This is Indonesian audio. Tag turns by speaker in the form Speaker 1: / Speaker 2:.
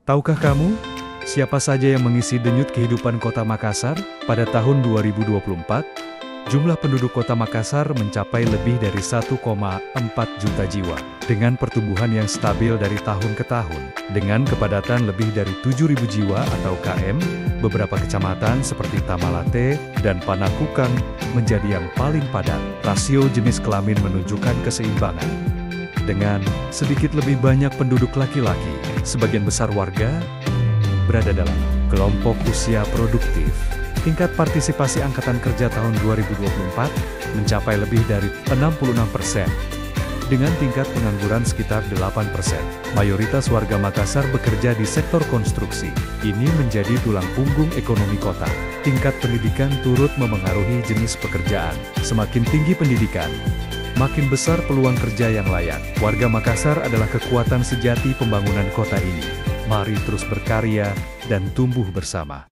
Speaker 1: Tahukah kamu, siapa saja yang mengisi denyut kehidupan kota Makassar? Pada tahun 2024, jumlah penduduk kota Makassar mencapai lebih dari 1,4 juta jiwa. Dengan pertumbuhan yang stabil dari tahun ke tahun, dengan kepadatan lebih dari 7.000 jiwa atau KM, beberapa kecamatan seperti Tamalate dan Panakukang menjadi yang paling padat. Rasio jenis kelamin menunjukkan keseimbangan. Dengan sedikit lebih banyak penduduk laki-laki, sebagian besar warga berada dalam kelompok usia produktif. Tingkat partisipasi Angkatan Kerja tahun 2024 mencapai lebih dari 66%, dengan tingkat pengangguran sekitar 8%. Mayoritas warga Makassar bekerja di sektor konstruksi. Ini menjadi tulang punggung ekonomi kota. Tingkat pendidikan turut memengaruhi jenis pekerjaan. Semakin tinggi pendidikan, makin besar peluang kerja yang layak. Warga Makassar adalah kekuatan sejati pembangunan kota ini. Mari terus berkarya dan tumbuh bersama.